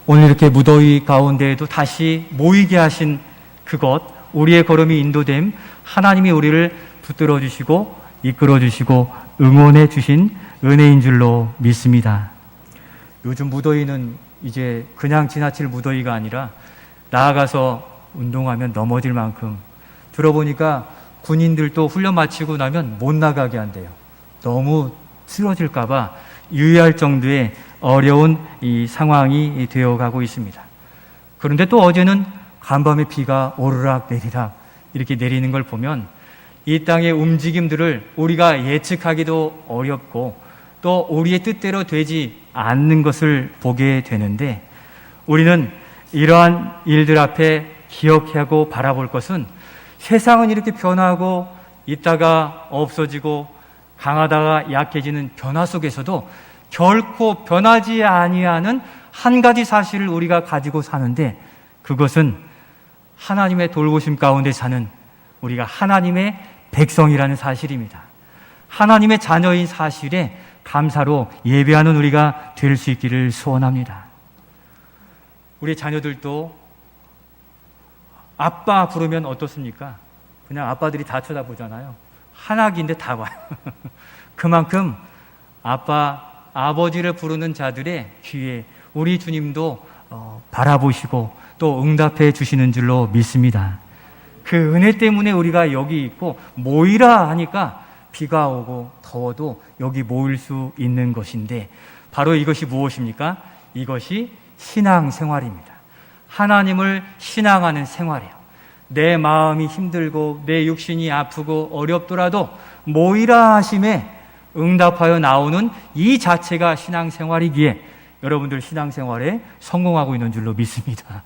오늘 이렇게 무더위 가운데에도 다시 모이게 하신 그것, 우리의 걸음이 인도됨, 하나님이 우리를 붙들어 주시고 이끌어 주시고 응원해 주신 은혜인 줄로 믿습니다. 요즘 무더위는 이제 그냥 지나칠 무더위가 아니라 나아가서 운동하면 넘어질 만큼, 들어보니까 군인들도 훈련 마치고 나면 못 나가게 한대요. 너무 쓰러질까봐 유의할 정도의 어려운 이 상황이 되어가고 있습니다. 그런데 또 어제는 간밤에 비가 오르락 내리락 이렇게 내리는 걸 보면 이 땅의 움직임들을 우리가 예측하기도 어렵고 또 우리의 뜻대로 되지 않는 것을 보게 되는데, 우리는 이러한 일들 앞에 기억하고 바라볼 것은 세상은 이렇게 변하고 있다가 없어지고 강하다가 약해지는 변화 속에서도 결코 변하지 아니하는 한 가지 사실을 우리가 가지고 사는데, 그것은 하나님의 돌보심 가운데 사는 우리가 하나님의 백성이라는 사실입니다. 하나님의 자녀인 사실에 감사로 예배하는 우리가 될 수 있기를 소원합니다. 우리 자녀들도 아빠 부르면 어떻습니까? 그냥 아빠들이 다 쳐다보잖아요. 한학인데 다 와요. 그만큼 아버지를 부르는 자들의 귀에 우리 주님도 바라보시고 또 응답해 주시는 줄로 믿습니다. 그 은혜 때문에 우리가 여기 있고 모이라 하니까 비가 오고 더워도 여기 모일 수 있는 것인데, 바로 이것이 무엇입니까? 이것이 신앙생활입니다. 하나님을 신앙하는 생활이에요. 내 마음이 힘들고 내 육신이 아프고 어렵더라도 모이라 하심에 응답하여 나오는 이 자체가 신앙생활이기에 여러분들 신앙생활에 성공하고 있는 줄로 믿습니다.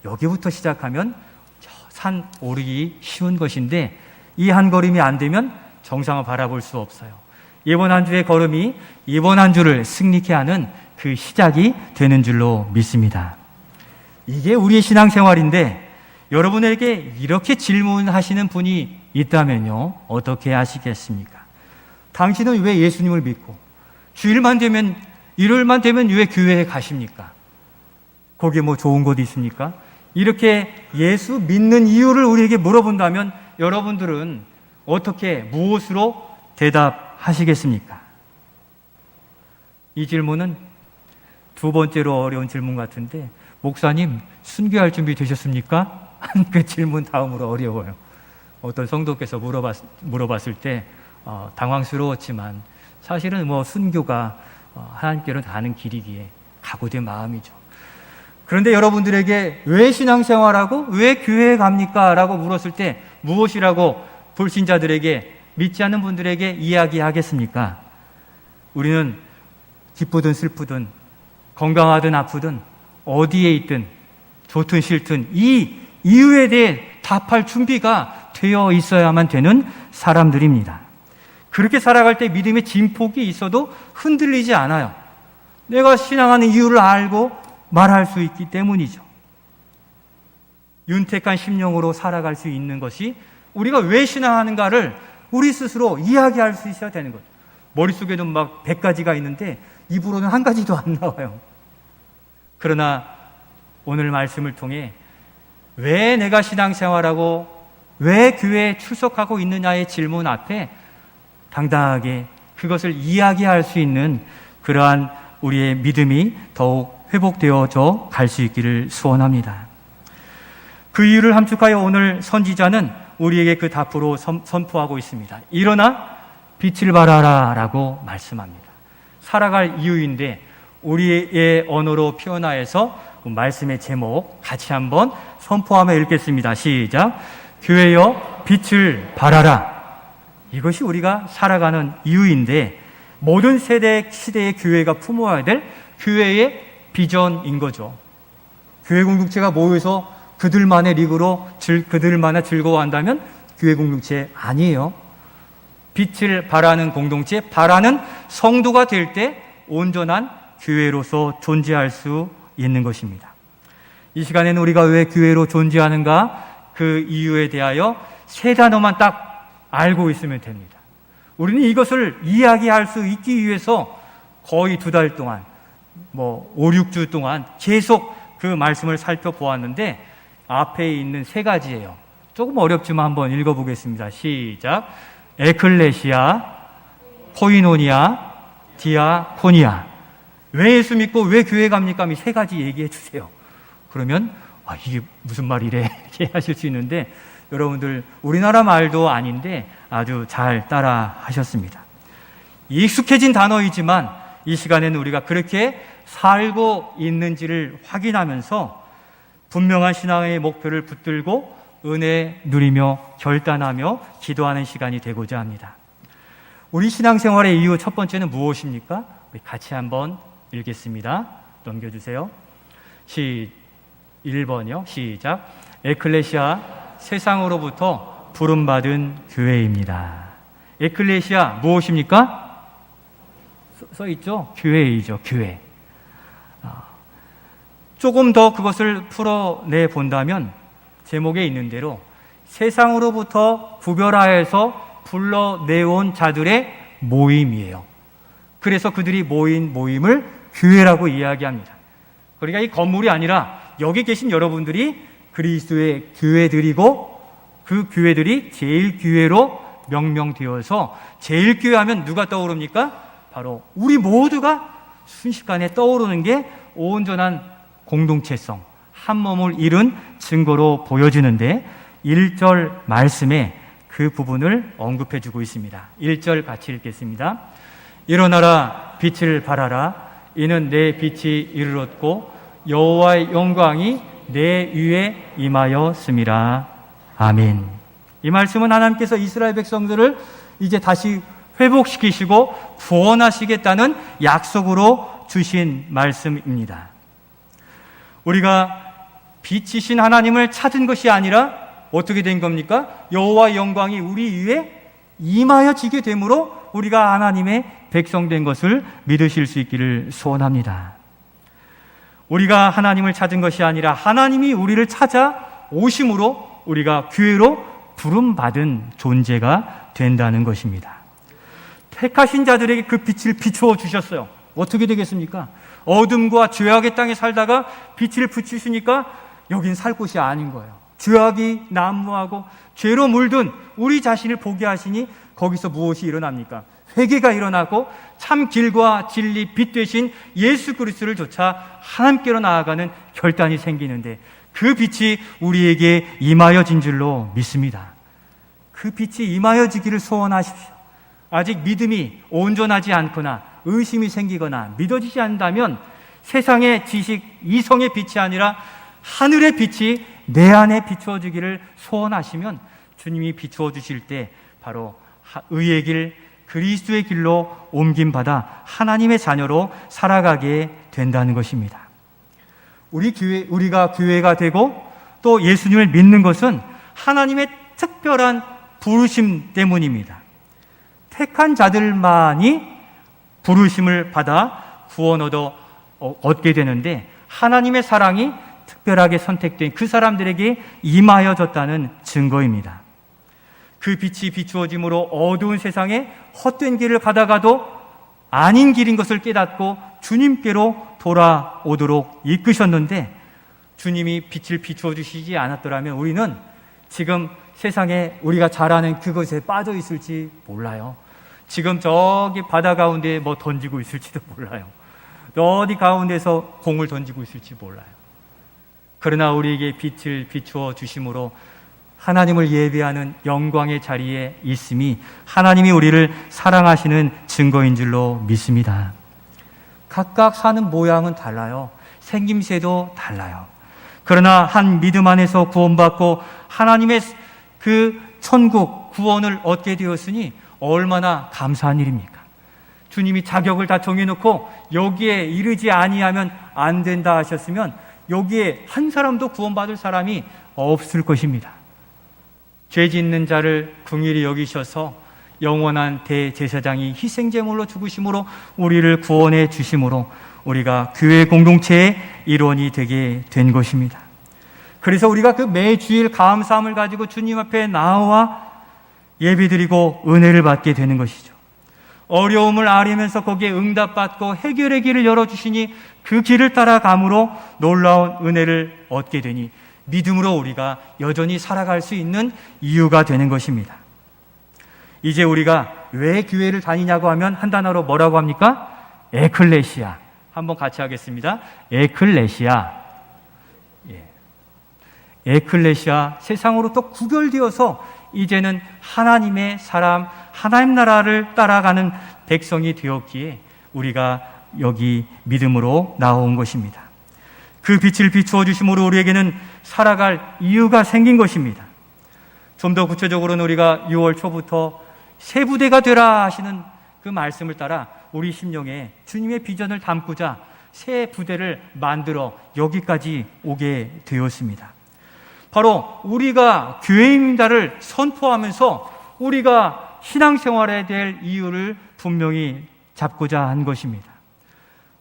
여기부터 시작하면 산 오르기 쉬운 것인데, 이 한 걸음이 안 되면 정상을 바라볼 수 없어요. 이번 한 주의 걸음이 이번 한 주를 승리케 하는 그 시작이 되는 줄로 믿습니다. 이게 우리의 신앙생활인데, 여러분에게 이렇게 질문하시는 분이 있다면요, 어떻게 하시겠습니까? 당신은 왜 예수님을 믿고 주일만 되면, 일요일만 되면 왜 교회에 가십니까? 거기에 뭐 좋은 것이 있습니까? 이렇게 예수 믿는 이유를 우리에게 물어본다면 여러분들은 어떻게, 무엇으로 대답하시겠습니까? 이 질문은 두 번째로 어려운 질문 같은데, 목사님 순교할 준비 되셨습니까? 그 질문 다음으로 어려워요. 어떤 성도께서 물어봤을 때 당황스러웠지만 사실은 뭐 순교가 하나님께로 가는 길이기에 각오된 마음이죠. 그런데 여러분들에게 왜 신앙생활하고 왜 교회에 갑니까? 라고 물었을 때 무엇이라고 불신자들에게, 믿지 않는 분들에게 이야기하겠습니까? 우리는 기쁘든 슬프든 건강하든 아프든 어디에 있든 좋든 싫든 이 이유에 대해 답할 준비가 되어 있어야만 되는 사람들입니다. 그렇게 살아갈 때 믿음의 진폭이 있어도 흔들리지 않아요. 내가 신앙하는 이유를 알고 말할 수 있기 때문이죠. 윤택한 심령으로 살아갈 수 있는 것이 우리가 왜 신앙하는가를 우리 스스로 이야기할 수 있어야 되는 거죠. 머릿속에는 막 100가지가 있는데 입으로는 한 가지도 안 나와요. 그러나 오늘 말씀을 통해 왜 내가 신앙생활하고 왜 교회에 출석하고 있느냐의 질문 앞에 당당하게 그것을 이야기할 수 있는 그러한 우리의 믿음이 더욱 회복되어져 갈 수 있기를 소원합니다. 그 이유를 함축하여 오늘 선지자는 우리에게 그 답으로 선포하고 있습니다. 일어나 빛을 발하라 라고 말씀합니다. 살아갈 이유인데 우리의 언어로 표현하여서 말씀의 제목 같이 한번 선포하며 읽겠습니다. 시작. 교회여 빛을 발하라. 이것이 우리가 살아가는 이유인데, 모든 시대의 교회가 품어야 될 교회의 비전인 거죠. 교회 공동체가 모여서 그들만의 리그로 그들만의 즐거워한다면 교회 공동체 아니에요. 빛을 발하는 공동체, 발하는 성도가 될 때 온전한 교회로서 존재할 수 있는 것입니다. 이 시간에는 우리가 왜 교회로 존재하는가, 그 이유에 대하여 세 단어만 딱 알고 있으면 됩니다. 우리는 이것을 이야기할 수 있기 위해서 거의 2달 동안 5, 6주 동안 계속 그 말씀을 살펴보았는데 앞에 있는 세 가지예요. 조금 어렵지만 한번 읽어보겠습니다. 시작. 에클레시아, 코이노니아, 디아코니아. 왜 예수 믿고 왜 교회 갑니까? 이 세 가지 얘기해 주세요. 그러면 이게 무슨 말이래 이렇게 하실 수 있는데 여러분들 우리나라 말도 아닌데 아주 잘 따라 하셨습니다. 익숙해진 단어이지만 이 시간에는 우리가 그렇게 살고 있는지를 확인하면서 분명한 신앙의 목표를 붙들고 은혜 누리며 결단하며 기도하는 시간이 되고자 합니다. 우리 신앙생활의 이유 첫 번째는 무엇입니까? 우리 같이 한번 읽겠습니다. 넘겨주세요. 1번이요. 시작. 에클레시아, 세상으로부터 부름받은 교회입니다. 에클레시아 무엇입니까? 써있죠? 교회이죠. 교회. 조금 더 그것을 풀어내 본다면 제목에 있는 대로 세상으로부터 구별하여서 불러내온 자들의 모임이에요. 그래서 그들이 모인 모임을 교회라고 이야기합니다. 그러니까 이 건물이 아니라 여기 계신 여러분들이 그리스도의 교회들이고 그 교회들이 제일교회로 명명되어서 제일교회 하면 누가 떠오릅니까? 바로 우리 모두가 순식간에 떠오르는 게 온전한 공동체성, 한 몸을 이룬 증거로 보여지는데 1절 말씀에 그 부분을 언급해 주고 있습니다. 1절 같이 읽겠습니다. 일어나라 빛을 발하라 이는 내 빛이 이르렀고 여호와의 영광이 내 위에 임하였음이라. 아멘. 이 말씀은 하나님께서 이스라엘 백성들을 이제 다시 회복시키시고 구원하시겠다는 약속으로 주신 말씀입니다. 우리가 빛이신 하나님을 찾은 것이 아니라 어떻게 된 겁니까? 여호와의 영광이 우리 위에 임하여지게 되므로 우리가 하나님의 백성 된 것을 믿으실 수 있기를 소원합니다. 우리가 하나님을 찾은 것이 아니라 하나님이 우리를 찾아 오심으로 우리가 교회로 부름받은 존재가 된다는 것입니다. 택하신 자들에게 그 빛을 비추어 주셨어요. 어떻게 되겠습니까? 어둠과 죄악의 땅에 살다가 빛을 비추시니까 여긴 살 곳이 아닌 거예요. 죄악이 난무하고 죄로 물든 우리 자신을 보게 하시니 거기서 무엇이 일어납니까? 회개가 일어나고 참 길과 진리 빛 되신 예수 그리스도를 쫓아 하나님께로 나아가는 결단이 생기는데 그 빛이 우리에게 임하여진 줄로 믿습니다. 그 빛이 임하여지기를 소원하십시오. 아직 믿음이 온전하지 않거나 의심이 생기거나 믿어지지 않는다면 세상의 지식, 이성의 빛이 아니라 하늘의 빛이 내 안에 비추어지기를 소원하시면 주님이 비추어 주실 때 바로 의의 길, 그리스도의 길로 옮김받아 하나님의 자녀로 살아가게 된다는 것입니다. 우리가 교회가 되고 또 예수님을 믿는 것은 하나님의 특별한 부르심 때문입니다. 택한 자들만이 부르심을 받아 구원 얻게 되는데 하나님의 사랑이 특별하게 선택된 그 사람들에게 임하여졌다는 증거입니다. 그 빛이 비추어짐으로 어두운 세상에 헛된 길을 가다가도 아닌 길인 것을 깨닫고 주님께로 돌아오도록 이끄셨는데 주님이 빛을 비추어 주시지 않았더라면 우리는 지금 세상에 우리가 잘 아는 그것에 빠져 있을지 몰라요. 지금 저기 바다 가운데 뭐 던지고 있을지도 몰라요. 어디 가운데서 공을 던지고 있을지 몰라요. 그러나 우리에게 빛을 비추어 주심으로 하나님을 예배하는 영광의 자리에 있음이 하나님이 우리를 사랑하시는 증거인 줄로 믿습니다. 각각 사는 모양은 달라요. 생김새도 달라요. 그러나 한 믿음 안에서 구원받고 하나님의 그 천국 구원을 얻게 되었으니 얼마나 감사한 일입니까? 주님이 자격을 다 정해놓고 여기에 이르지 아니하면 안 된다 하셨으면 여기에 한 사람도 구원받을 사람이 없을 것입니다. 죄 짓는 자를 긍휼히 여기셔서 영원한 대제사장이 희생제물로 죽으심으로 우리를 구원해 주심으로 우리가 교회 공동체의 일원이 되게 된 것입니다. 그래서 우리가 그 매주일 감사함을 가지고 주님 앞에 나와 예배드리고 은혜를 받게 되는 것이죠. 어려움을 앓으면서 거기에 응답받고 해결의 길을 열어주시니 그 길을 따라감으로 놀라운 은혜를 얻게 되니 믿음으로 우리가 여전히 살아갈 수 있는 이유가 되는 것입니다. 이제 우리가 왜 교회를 다니냐고 하면 한 단어로 뭐라고 합니까? 에클레시아. 한번 같이 하겠습니다. 에클레시아. 에클레시아, 세상으로 또 구별되어서 이제는 하나님의 사람, 하나님 나라를 따라가는 백성이 되었기에 우리가 여기 믿음으로 나온 것입니다. 그 빛을 비추어 주심으로 우리에게는 살아갈 이유가 생긴 것입니다. 좀 더 구체적으로는 우리가 6월 초부터 새 부대가 되라 하시는 그 말씀을 따라 우리 심령에 주님의 비전을 담고자 새 부대를 만들어 여기까지 오게 되었습니다. 바로 우리가 교회입니다를 선포하면서 우리가 신앙생활에 될 이유를 분명히 잡고자 한 것입니다.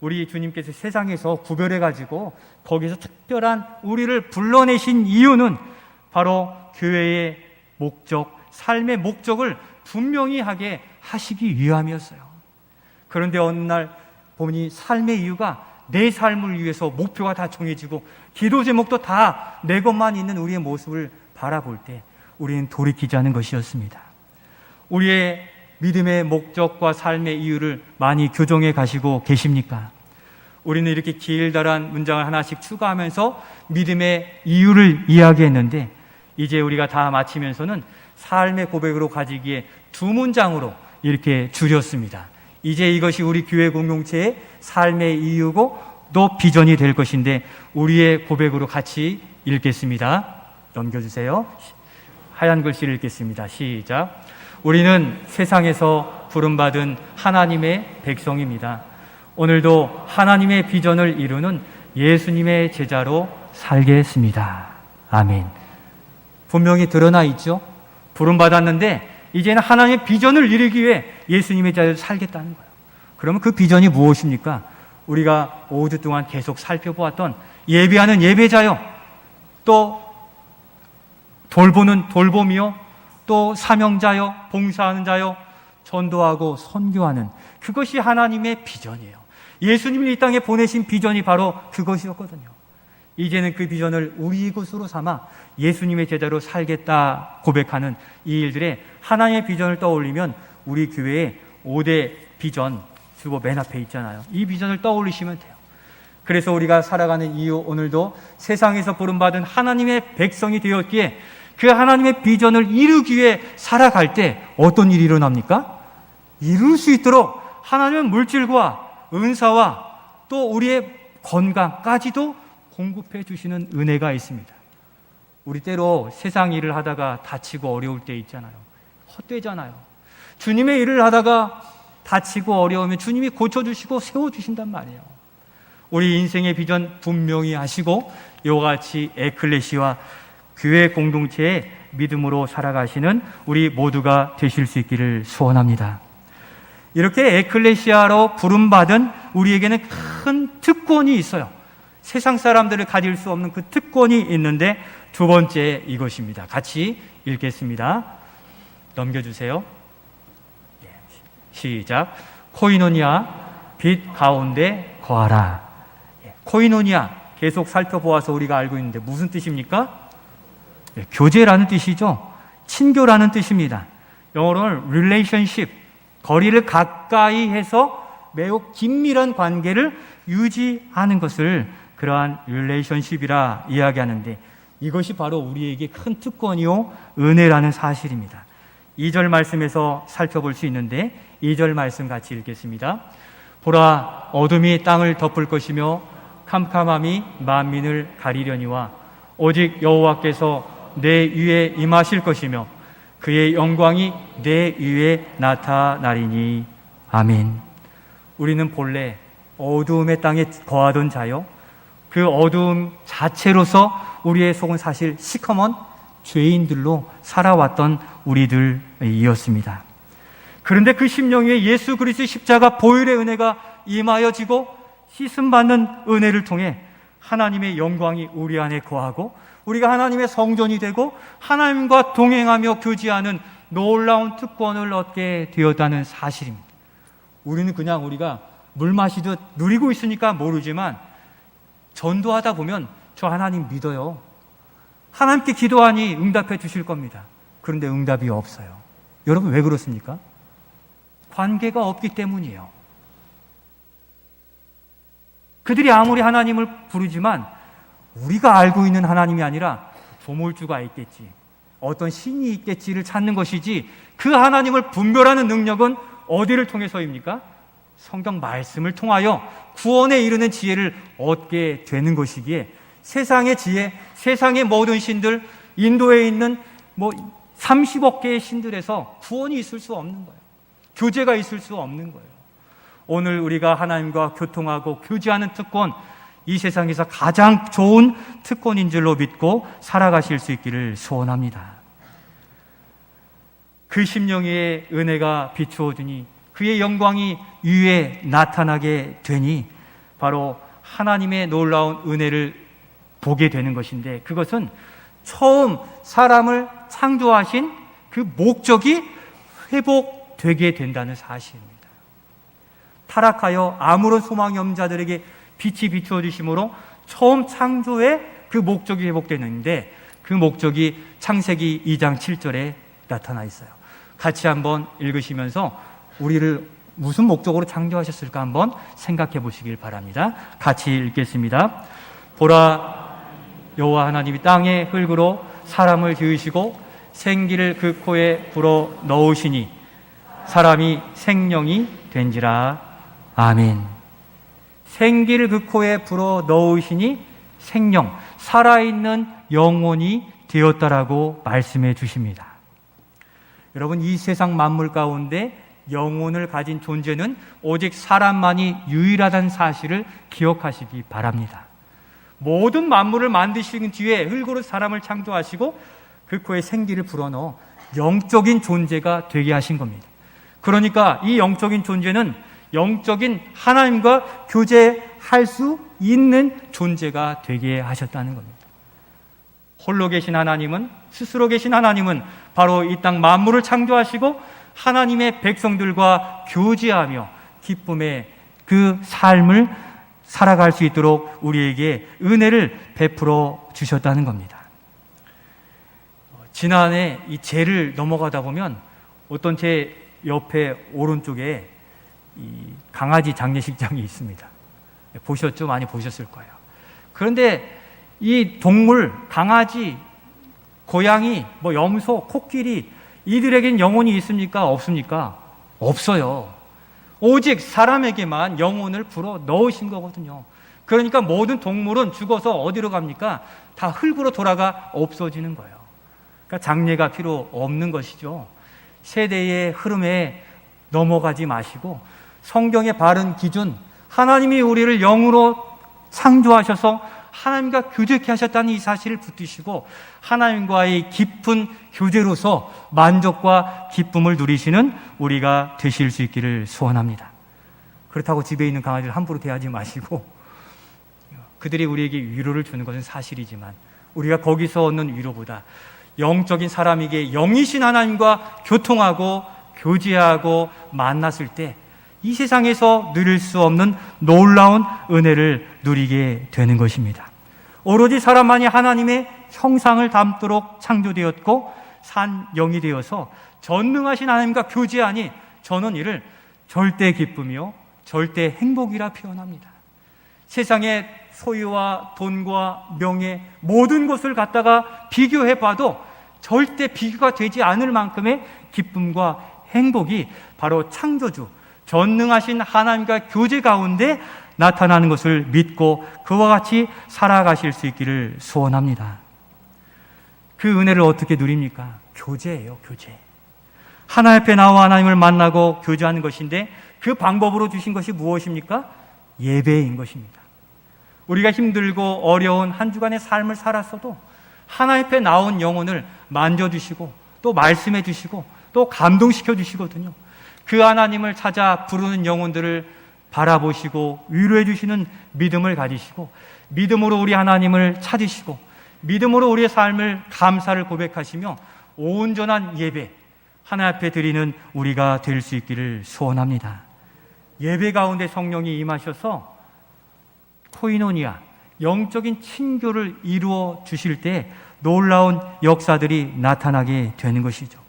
우리 주님께서 세상에서 구별해가지고 거기서 특별한 우리를 불러내신 이유는 바로 교회의 목적, 삶의 목적을 분명히 하게 하시기 위함이었어요. 그런데 어느 날 보니 삶의 이유가 내 삶을 위해서 목표가 다 정해지고 기도 제목도 다 내 것만 있는 우리의 모습을 바라볼 때 우리는 돌이키자는 것이었습니다. 우리의 믿음의 목적과 삶의 이유를 많이 교정해 가시고 계십니까? 우리는 이렇게 길다란 문장을 하나씩 추가하면서 믿음의 이유를 이야기했는데 이제 우리가 다 마치면서는 삶의 고백으로 가지기에 두 문장으로 이렇게 줄였습니다. 이제 이것이 우리 교회 공동체의 삶의 이유고 또 비전이 될 것인데 우리의 고백으로 같이 읽겠습니다. 넘겨주세요. 하얀 글씨를 읽겠습니다. 시작. 우리는 세상에서 부름받은 하나님의 백성입니다. 오늘도 하나님의 비전을 이루는 예수님의 제자로 살겠습니다. 아멘. 분명히 드러나 있죠. 부름받았는데 이제는 하나님의 비전을 이루기 위해 예수님의 제자로 살겠다는 거예요. 그러면 그 비전이 무엇입니까? 우리가 5주 동안 계속 살펴보았던 예배하는 예배자요, 또 돌보는 돌봄이요, 또 사명자요, 봉사하는 자요, 전도하고 선교하는, 그것이 하나님의 비전이에요. 예수님이 이 땅에 보내신 비전이 바로 그것이었거든요. 이제는 그 비전을 우리 것으로 삼아 예수님의 제자로 살겠다 고백하는 이 일들에 하나님의 비전을 떠올리면 우리 교회의 5대 비전 주보 맨 앞에 있잖아요. 이 비전을 떠올리시면 돼요. 그래서 우리가 살아가는 이유, 오늘도 세상에서 부름받은 하나님의 백성이 되었기에 그 하나님의 비전을 이루기 위해 살아갈 때 어떤 일이 일어납니까? 이룰 수 있도록 하나님은 물질과 은사와 또 우리의 건강까지도 공급해 주시는 은혜가 있습니다. 우리 때로 세상 일을 하다가 다치고 어려울 때 있잖아요. 헛되잖아요. 주님의 일을 하다가 다치고 어려우면 주님이 고쳐주시고 세워주신단 말이에요. 우리 인생의 비전 분명히 하시고 이와 같이 에클레시와 교회 공동체의 믿음으로 살아가시는 우리 모두가 되실 수 있기를 소원합니다. 이렇게 에클레시아로 부름받은 우리에게는 큰 특권이 있어요. 세상 사람들을 가질 수 없는 그 특권이 있는데 두 번째 이것입니다. 같이 읽겠습니다. 넘겨주세요. 시작. 코이노니아, 빛 가운데 거하라. 코이노니아 계속 살펴보아서 우리가 알고 있는데 무슨 뜻입니까? 교제라는 뜻이죠. 친교라는 뜻입니다. 영어로는 relationship, 거리를 가까이 해서 매우 긴밀한 관계를 유지하는 것을 그러한 relationship이라 이야기하는데 이것이 바로 우리에게 큰 특권이요 은혜라는 사실입니다. 2절 말씀에서 살펴볼 수 있는데 2절 말씀 같이 읽겠습니다. 보라, 어둠이 땅을 덮을 것이며 캄캄함이 만민을 가리려니와 오직 여호와께서 내 위에 임하실 것이며 그의 영광이 내 위에 나타나리니. 아멘. 우리는 본래 어두움의 땅에 거하던 자요, 그 어두움 자체로서 우리의 속은 사실 시커먼 죄인들로 살아왔던 우리들이었습니다. 그런데 그 심령 위에 예수 그리스도의 십자가 보혈의 은혜가 임하여지고 씻음받는 은혜를 통해 하나님의 영광이 우리 안에 거하고 우리가 하나님의 성전이 되고 하나님과 동행하며 교제하는 놀라운 특권을 얻게 되었다는 사실입니다. 우리는 그냥 우리가 물 마시듯 누리고 있으니까 모르지만 전도하다 보면 저 하나님 믿어요. 하나님께 기도하니 응답해 주실 겁니다. 그런데 응답이 없어요. 여러분 왜 그렇습니까? 관계가 없기 때문이에요. 그들이 아무리 하나님을 부르지만 우리가 알고 있는 하나님이 아니라 조물주가 있겠지, 어떤 신이 있겠지를 찾는 것이지, 그 하나님을 분별하는 능력은 어디를 통해서입니까? 성경 말씀을 통하여 구원에 이르는 지혜를 얻게 되는 것이기에 세상의 지혜, 세상의 모든 신들, 인도에 있는 30억 개의 신들에서 구원이 있을 수 없는 거예요. 교제가 있을 수 없는 거예요. 오늘 우리가 하나님과 교통하고 교제하는 특권, 이 세상에서 가장 좋은 특권인 줄로 믿고 살아가실 수 있기를 소원합니다. 그 심령의 은혜가 비추어주니 그의 영광이 위에 나타나게 되니 바로 하나님의 놀라운 은혜를 보게 되는 것인데, 그것은 처음 사람을 창조하신 그 목적이 회복되게 된다는 사실입니다. 타락하여 아무런 소망이 없는 자들에게 빛이 비추어주심으로 처음 창조의 그 목적이 회복되는데, 그 목적이 창세기 2장 7절에 나타나 있어요. 같이 한번 읽으시면서 우리를 무슨 목적으로 창조하셨을까 한번 생각해 보시길 바랍니다. 같이 읽겠습니다. 보라, 여호와 하나님이 땅의 흙으로 사람을 지으시고 생기를 그 코에 불어 넣으시니 사람이 생명이 된지라. 아멘. 생기를 그 코에 불어 넣으시니 생명, 살아있는 영혼이 되었다라고 말씀해 주십니다. 여러분, 이 세상 만물 가운데 영혼을 가진 존재는 오직 사람만이 유일하다는 사실을 기억하시기 바랍니다. 모든 만물을 만드신 뒤에 흙으로 사람을 창조하시고 그 코에 생기를 불어넣어 영적인 존재가 되게 하신 겁니다. 그러니까 이 영적인 존재는 영적인 하나님과 교제할 수 있는 존재가 되게 하셨다는 겁니다. 홀로 계신 하나님은, 스스로 계신 하나님은 바로 이 땅 만물을 창조하시고 하나님의 백성들과 교제하며 기쁨의 그 삶을 살아갈 수 있도록 우리에게 은혜를 베풀어 주셨다는 겁니다. 지난해 이 제를 넘어가다 보면 어떤 제 옆에 오른쪽에 이 강아지 장례식장이 있습니다. 보셨죠? 많이 보셨을 거예요. 그런데 이 동물, 강아지, 고양이, 염소, 코끼리, 이들에겐 영혼이 있습니까? 없습니까? 없어요. 오직 사람에게만 영혼을 불어 넣으신 거거든요. 그러니까 모든 동물은 죽어서 어디로 갑니까? 다 흙으로 돌아가 없어지는 거예요. 그러니까 장례가 필요 없는 것이죠. 세대의 흐름에 넘어가지 마시고 성경의 바른 기준, 하나님이 우리를 영으로 창조하셔서 하나님과 교제케 하셨다는 이 사실을 붙드시고 하나님과의 깊은 교제로서 만족과 기쁨을 누리시는 우리가 되실 수 있기를 소원합니다. 그렇다고 집에 있는 강아지를 함부로 대하지 마시고, 그들이 우리에게 위로를 주는 것은 사실이지만 우리가 거기서 얻는 위로보다 영적인 사람에게 영이신 하나님과 교통하고 교제하고 만났을 때 이 세상에서 누릴 수 없는 놀라운 은혜를 누리게 되는 것입니다. 오로지 사람만이 하나님의 형상을 담도록 창조되었고 산 영이 되어서 전능하신 하나님과 교제하니 저는 이를 절대 기쁨이요 절대 행복이라 표현합니다. 세상의 소유와 돈과 명예, 모든 것을 갖다가 비교해봐도 절대 비교가 되지 않을 만큼의 기쁨과 행복이 바로 창조주, 전능하신 하나님과 교제 가운데 나타나는 것을 믿고 그와 같이 살아가실 수 있기를 소원합니다. 그 은혜를 어떻게 누립니까? 교제예요, 교제. 하나님 앞에 나와 하나님을 만나고 교제하는 것인데 그 방법으로 주신 것이 무엇입니까? 예배인 것입니다. 우리가 힘들고 어려운 한 주간의 삶을 살았어도 하나님 앞에 나온 영혼을 만져주시고 또 말씀해 주시고 또 감동시켜 주시거든요. 그 하나님을 찾아 부르는 영혼들을 바라보시고 위로해 주시는 믿음을 가지시고 믿음으로 우리 하나님을 찾으시고 믿음으로 우리의 삶을 감사를 고백하시며 온전한 예배 하나님 앞에 드리는 우리가 될 수 있기를 소원합니다. 예배 가운데 성령이 임하셔서 코이노니아, 영적인 친교를 이루어 주실 때 놀라운 역사들이 나타나게 되는 것이죠.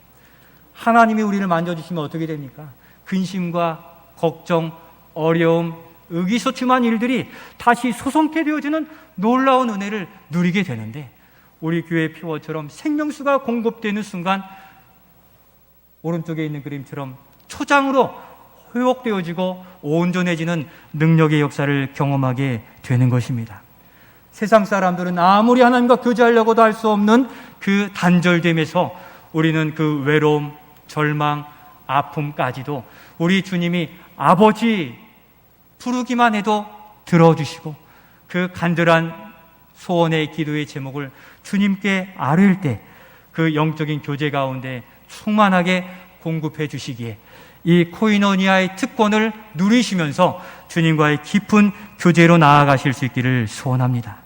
하나님이 우리를 만져주시면 어떻게 됩니까? 근심과 걱정, 어려움, 의기소침한 일들이 다시 소성케 되어지는 놀라운 은혜를 누리게 되는데, 우리 교회 표어처럼 생명수가 공급되는 순간 오른쪽에 있는 그림처럼 초장으로 회복되어지고 온전해지는 능력의 역사를 경험하게 되는 것입니다. 세상 사람들은 아무리 하나님과 교제하려고도 할 수 없는 그 단절됨에서 우리는 그 외로움, 절망, 아픔까지도 우리 주님이 아버지 부르기만 해도 들어주시고, 그 간절한 소원의 기도의 제목을 주님께 아뢰일 때 그 영적인 교제 가운데 충만하게 공급해 주시기에 이 코이노니아의 특권을 누리시면서 주님과의 깊은 교제로 나아가실 수 있기를 소원합니다.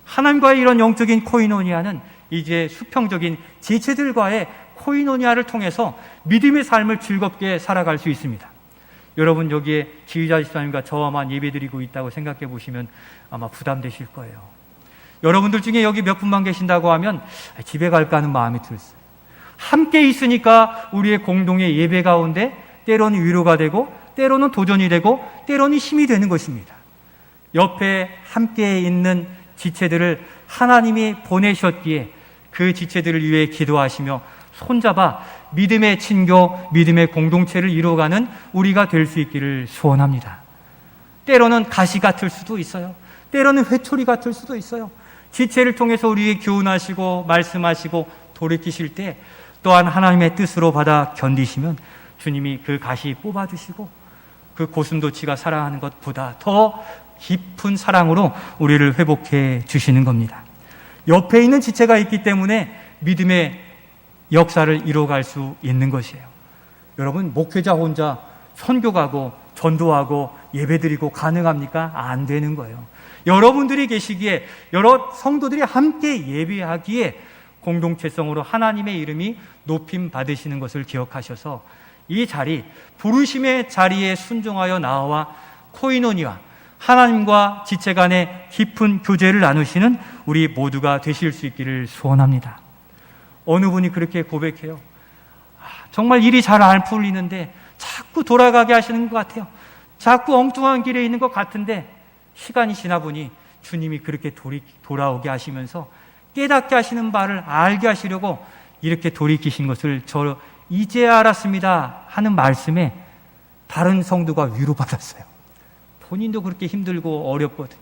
하나님과의 이런 영적인 코이노니아는 이제 수평적인 지체들과의 코이노니아를 통해서 믿음의 삶을 즐겁게 살아갈 수 있습니다. 여러분, 여기에 지휘자 집사님과 저와만 예배드리고 있다고 생각해 보시면 아마 부담되실 거예요. 여러분들 중에 여기 몇 분만 계신다고 하면 집에 갈까 하는 마음이 들었어요. 함께 있으니까 우리의 공동의 예배 가운데 때로는 위로가 되고, 때로는 도전이 되고, 때로는 힘이 되는 것입니다. 옆에 함께 있는 지체들을 하나님이 보내셨기에 그 지체들을 위해 기도하시며 손잡아 믿음의 친교, 믿음의 공동체를 이루어가는 우리가 될 수 있기를 소원합니다. 때로는 가시 같을 수도 있어요. 때로는 회초리 같을 수도 있어요. 지체를 통해서 우리에게 교훈하시고 말씀하시고 돌이키실 때 또한 하나님의 뜻으로 받아 견디시면 주님이 그 가시 뽑아주시고 그 고슴도치가 사랑하는 것보다 더 깊은 사랑으로 우리를 회복해 주시는 겁니다. 옆에 있는 지체가 있기 때문에 믿음의 역사를 이루어갈 수 있는 것이에요. 여러분, 목회자 혼자 선교 가고 전도하고 예배드리고 가능합니까? 안 되는 거예요. 여러분들이 계시기에, 여러 성도들이 함께 예배하기에 공동체성으로 하나님의 이름이 높임 받으시는 것을 기억하셔서 이 자리, 부르심의 자리에 순종하여 나와 코이노니와 하나님과 지체 간의 깊은 교제를 나누시는 우리 모두가 되실 수 있기를 소원합니다. 어느 분이 그렇게 고백해요. 정말 일이 잘 안 풀리는데 자꾸 돌아가게 하시는 것 같아요. 자꾸 엉뚱한 길에 있는 것 같은데 시간이 지나 보니 주님이 그렇게 돌아오게 하시면서 깨닫게 하시는 바를 알게 하시려고 이렇게 돌이키신 것을 저 이제 알았습니다 하는 말씀에 다른 성도가 위로받았어요. 본인도 그렇게 힘들고 어렵거든.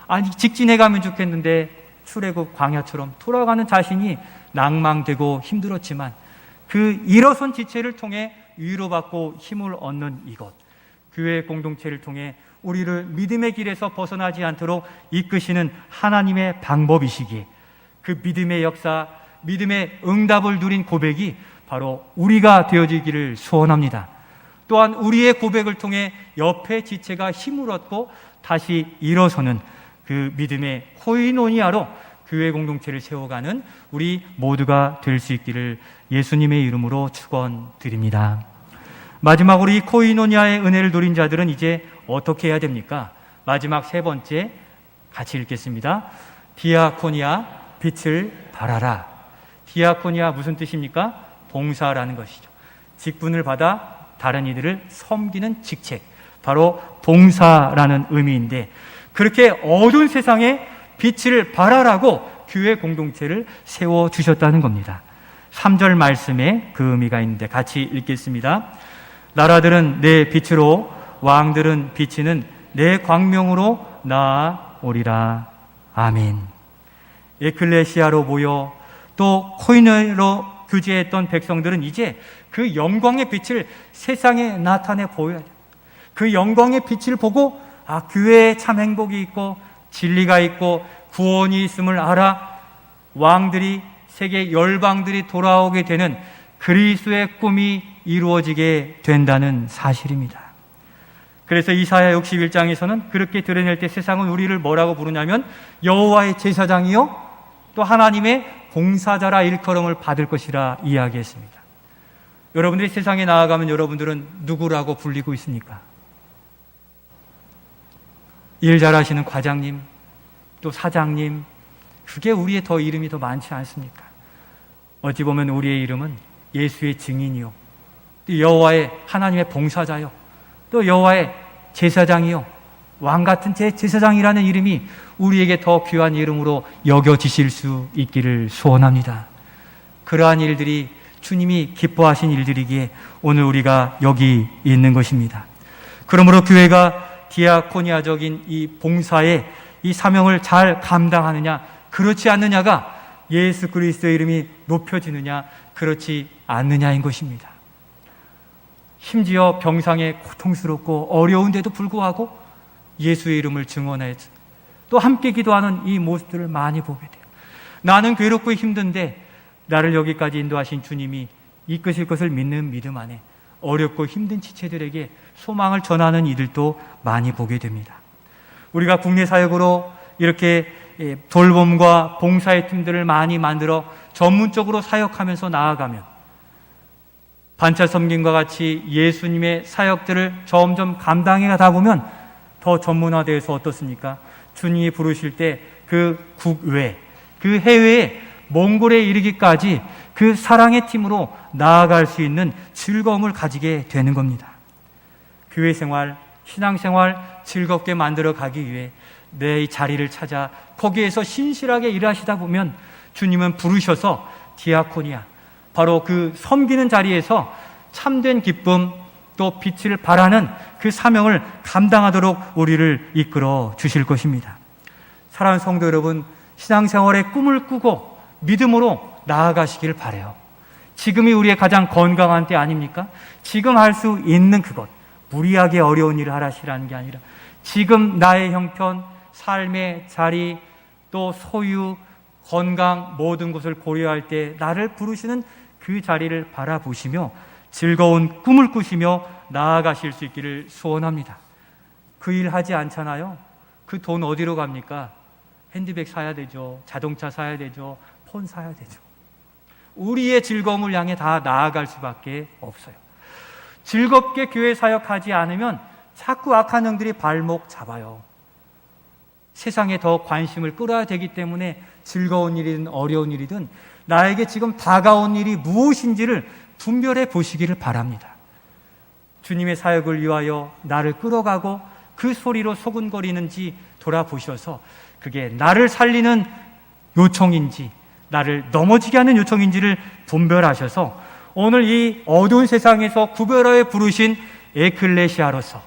아니, 직진해 가면 좋겠는데 출애굽 광야처럼 돌아가는 자신이 낭망되고 힘들었지만 그 일어선 지체를 통해 위로받고 힘을 얻는 이것, 교회 공동체를 통해 우리를 믿음의 길에서 벗어나지 않도록 이끄시는 하나님의 방법이시기에 그 믿음의 역사, 믿음의 응답을 누린 고백이 바로 우리가 되어지기를 소원합니다. 또한 우리의 고백을 통해 옆의 지체가 힘을 얻고 다시 일어서는 그 믿음의 코이노니아로 교회 공동체를 세워가는 우리 모두가 될 수 있기를 예수님의 이름으로 축원드립니다. 마지막으로 이 코이노니아의 은혜를 누린 자들은 이제 어떻게 해야 됩니까? 마지막 세 번째 같이 읽겠습니다. 디아코니아, 빛을 발하라. 디아코니아 무슨 뜻입니까? 봉사라는 것이죠. 직분을 받아 다른 이들을 섬기는 직책, 바로 봉사라는 의미인데, 그렇게 어두운 세상에 빛을 발하라고 교회 공동체를 세워주셨다는 겁니다. 3절 말씀에 그 의미가 있는데 같이 읽겠습니다. 나라들은 내 빛으로, 왕들은 비치는 내 광명으로 나아오리라. 아멘. 에클레시아로 모여 또 코이노니아로 교제했던 백성들은 이제 그 영광의 빛을 세상에 나타내 보여야 돼요. 그 영광의 빛을 보고 교회에 참 행복이 있고 진리가 있고 구원이 있음을 알아 왕들이, 세계 열방들이 돌아오게 되는 그리스도의 꿈이 이루어지게 된다는 사실입니다. 그래서 이사야 61장에서는 그렇게 드러낼 때 세상은 우리를 뭐라고 부르냐면 여호와의 제사장이요 또 하나님의 봉사자라 일컬음을 받을 것이라 이야기했습니다. 여러분들이 세상에 나아가면 여러분들은 누구라고 불리고 있습니까? 일 잘하시는 과장님, 또 사장님, 그게 우리의 더 이름이 더 많지 않습니까? 어찌 보면 우리의 이름은 예수의 증인이요, 또 여호와의 하나님의 봉사자요, 또 여호와의 제사장이요, 왕 같은 제사장이라는 이름이 우리에게 더 귀한 이름으로 여겨지실 수 있기를 소원합니다. 그러한 일들이 주님이 기뻐하신 일들이기에 오늘 우리가 여기 있는 것입니다. 그러므로 교회가 디아코니아적인 이 봉사의 이 사명을 잘 감당하느냐, 그렇지 않느냐가 예수 그리스도의 이름이 높여지느냐, 그렇지 않느냐인 것입니다. 심지어 병상에 고통스럽고 어려운데도 불구하고 예수의 이름을 증언해서 또 함께 기도하는 이 모습들을 많이 보게 돼요. 나는 괴롭고 힘든데 나를 여기까지 인도하신 주님이 이끄실 것을 믿는 믿음 안에 어렵고 힘든 지체들에게 소망을 전하는 이들도 많이 보게 됩니다. 우리가 국내 사역으로 이렇게 돌봄과 봉사의 팀들을 많이 만들어 전문적으로 사역하면서 나아가면 반차 섬김과 같이 예수님의 사역들을 점점 감당해 가다 보면 더 전문화되어서 어떻습니까? 주님이 부르실 때 그 국외, 그 해외에 몽골에 이르기까지 그 사랑의 팀으로 나아갈 수 있는 즐거움을 가지게 되는 겁니다. 교회 생활, 신앙생활 즐겁게 만들어 가기 위해 내 자리를 찾아 거기에서 신실하게 일하시다 보면 주님은 부르셔서 디아코니아, 바로 그 섬기는 자리에서 참된 기쁨, 또 빛을 발하는 그 사명을 감당하도록 우리를 이끌어 주실 것입니다. 사랑하는 성도 여러분, 신앙생활의 꿈을 꾸고 믿음으로 나아가시길 바라요. 지금이 우리의 가장 건강한 때 아닙니까? 지금 할 수 있는 그것, 무리하게 어려운 일을 하시라는 게 아니라 지금 나의 형편, 삶의 자리, 또 소유, 건강, 모든 것을 고려할 때 나를 부르시는 그 자리를 바라보시며 즐거운 꿈을 꾸시며 나아가실 수 있기를 소원합니다. 그 일 하지 않잖아요. 그 돈 어디로 갑니까? 핸드백 사야 되죠. 자동차 사야 되죠. 폰 사야 되죠. 우리의 즐거움을 향해 다 나아갈 수밖에 없어요. 즐겁게 교회 사역하지 않으면 자꾸 악한 영들이 발목 잡아요. 세상에 더 관심을 끌어야 되기 때문에 즐거운 일이든 어려운 일이든 나에게 지금 다가온 일이 무엇인지를 분별해 보시기를 바랍니다. 주님의 사역을 위하여 나를 끌어가고 그 소리로 소근거리는지 돌아보셔서 그게 나를 살리는 요청인지 나를 넘어지게 하는 요청인지를 분별하셔서 오늘 이 어두운 세상에서 구별하여 부르신 에클레시아로서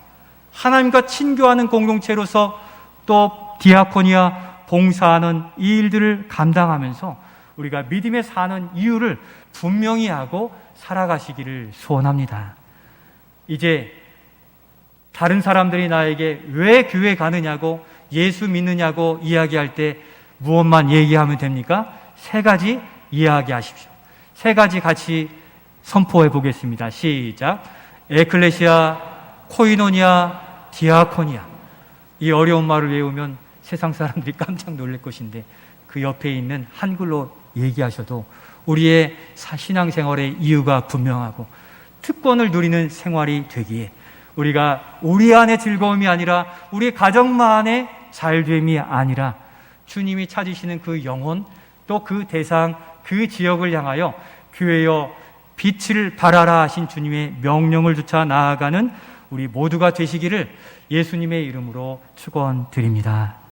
하나님과 친교하는 공동체로서 또 디아코니아 봉사하는 이 일들을 감당하면서 우리가 믿음에 사는 이유를 분명히 하고 살아가시기를 소원합니다. 이제 다른 사람들이 나에게 왜 교회 가느냐고 예수 믿느냐고 이야기할 때 무엇만 얘기하면 됩니까? 세 가지 이야기하십시오. 세 가지 같이 선포해 보겠습니다. 시작. 에클레시아, 코이노니아, 디아코니아. 이 어려운 말을 외우면 세상 사람들이 깜짝 놀랄 것인데 그 옆에 있는 한글로 얘기하셔도 우리의 신앙생활의 이유가 분명하고 특권을 누리는 생활이 되기에 우리가 우리 안의 즐거움이 아니라 우리 가정만의 잘됨이 아니라 주님이 찾으시는 그 영혼, 또 그 대상, 그 지역을 향하여 교회여 빛을 발하라 하신 주님의 명령을 쫓아 나아가는 우리 모두가 되시기를 예수님의 이름으로 축원드립니다.